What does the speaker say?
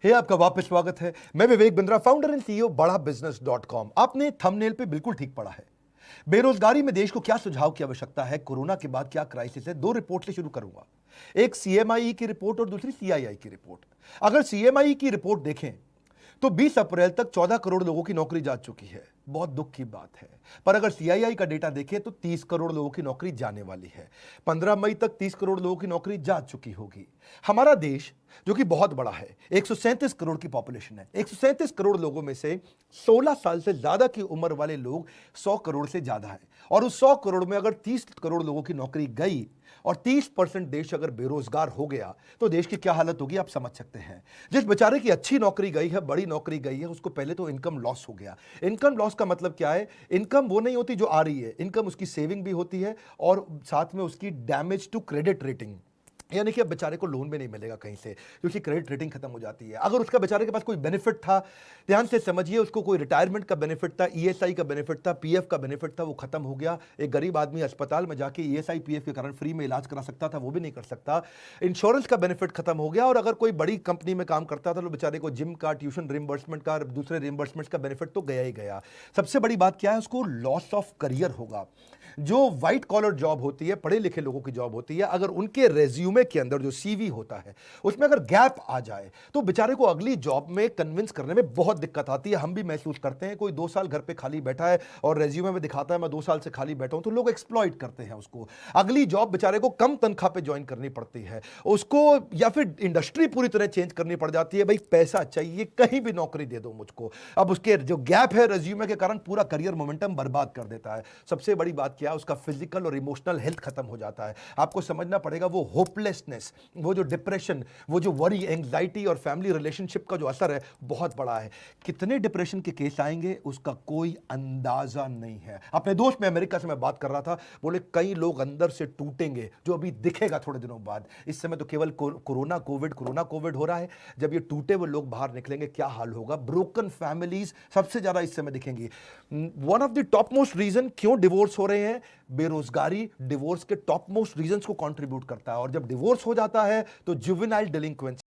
आपका वापस स्वागत है। मैं Vivek Bindra, founder and CEO बड़ा बिजनेस .com। आपने थंबनेल पे बिल्कुल ठीक पढ़ा है। बेरोजगारी में देश को क्या सुझाव की आवश्यकता है, कोरोना के बाद क्या क्राइसिस है। दो रिपोर्ट से शुरू करूंगा, एक सीएमआई की रिपोर्ट और दूसरी सीआईआई की रिपोर्ट। अगर सीएमआई की रिपोर्ट देखें तो 20 अप्रैल तक 14 करोड़ लोगों की नौकरी जा चुकी है। बहुत दुख की बात है। पर अगर सीआईआई का डेटा देखें तो 30 करोड़ लोगों की नौकरी जाने वाली है। 15 मई तक 30 करोड़ लोगों की नौकरी जा चुकी होगी। हमारा देश जो कि बहुत बड़ा है, 137 करोड़ की पॉपुलेशन है। 137 करोड़ लोगों में से 16 साल से ज्यादा की उम्र वाले लोग 100 करोड़ से ज्यादा है। और उस 100 करोड़ में अगर 30 करोड़ लोगों की नौकरी गई और 30% देश अगर बेरोजगार हो गया तो देश की क्या हालत होगी आप समझ सकते हैं। जिस बेचारे की अच्छी नौकरी गई है, बड़ी नौकरी गई है, उसको पहले तो इनकम लॉस हो गया। इनकम लॉस का मतलब क्या है? इनकम वो नहीं होती जो आ रही है, इनकम उसकी सेविंग भी होती है और साथ में उसकी डैमेज टू क्रेडिट रेटिंग, यानी कि अब बेचारे को लोन भी नहीं मिलेगा कहीं से क्योंकि क्रेडिट रेटिंग खत्म हो जाती है। अगर उसका बेचारे के पास कोई बेनिफिट था, ध्यान से समझिए, उसको कोई रिटायरमेंट का बेनिफिट था, ईएसआई का बेनिफिट था, पीएफ का बेनिफिट था, वो खत्म हो गया। एक गरीब आदमी अस्पताल में जाके ईएसआई पीएफ के कारण फ्री में इलाज करा सकता था, वो भी नहीं कर सकता। इंश्योरेंस का बेनिफिट खत्म हो गया। और अगर कोई बड़ी कंपनी में काम करता था तो बेचारे को जिम का, ट्यूशन रिम्बर्समेंट का, दूसरे रिम्बर्समेंट का बेनिफिट तो गया ही गया। सबसे बड़ी बात क्या है? उसको लॉस ऑफ करियर होगा। जो व्हाइट कॉलर जॉब होती है, पढ़े लिखे लोगों की जॉब होती है, अगर उनके रेज्यूमे के अंदर जो सीवी होता है उसमें अगर गैप आ जाए तो बेचारे को अगली जॉब में कन्विंस करने में बहुत दिक्कत आती है। हम भी महसूस करते हैं। कोई 2 साल घर पे खाली बैठा है और रेज्यूमे में दिखाता है मैं 2 साल से खाली बैठा हूं, तो लोग एक्सप्लॉइट करते हैं उसको। अगली जॉब बेचारे को कम तनख्वाह पे ज्वाइन करनी पड़ती है उसको, या फिर इंडस्ट्री पूरी तरह चेंज करनी पड़ जाती है। भाई पैसा चाहिए, कहीं भी नौकरी दे दो मुझको। अब उसके जो गैप है रेज्यूमे के कारण पूरा करियर मोमेंटम बर्बाद कर देता है। सबसे बड़ी बात क्या है? उसका फिजिकल और इमोशनल हेल्थ खत्म हो जाता है। आपको समझना पड़ेगा, वो होपलेसनेस, वो जो डिप्रेशन, वो जो वरी, एंग्जाइटी और फैमिली रिलेशनशिप का जो असर है बहुत बड़ा है। कितने डिप्रेशन के केस आएंगे उसका कोई अंदाजा नहीं है। अपने दोस्त में अमेरिका से मैं बात कर रहा था, बोले कई लोग अंदर से टूटेंगे जो अभी दिखेगा थोड़े दिनों बाद। इस समय तो केवल कोरोना कोविड हो रहा है। जब ये टूटे हुए लोग बाहर निकलेंगे क्या हाल होगा? ब्रोकन फैमिलीज सबसे ज्यादा इस समय दिखेंगी। One of the topmost reason क्यों डिवोर्स हो रहे हैं, बेरोजगारी डिवोर्स के टॉप मोस्ट रीजंस को कंट्रीब्यूट करता है। और जब डिवोर्स हो जाता है तो जुवेनाइल डिलिंक्वेंसी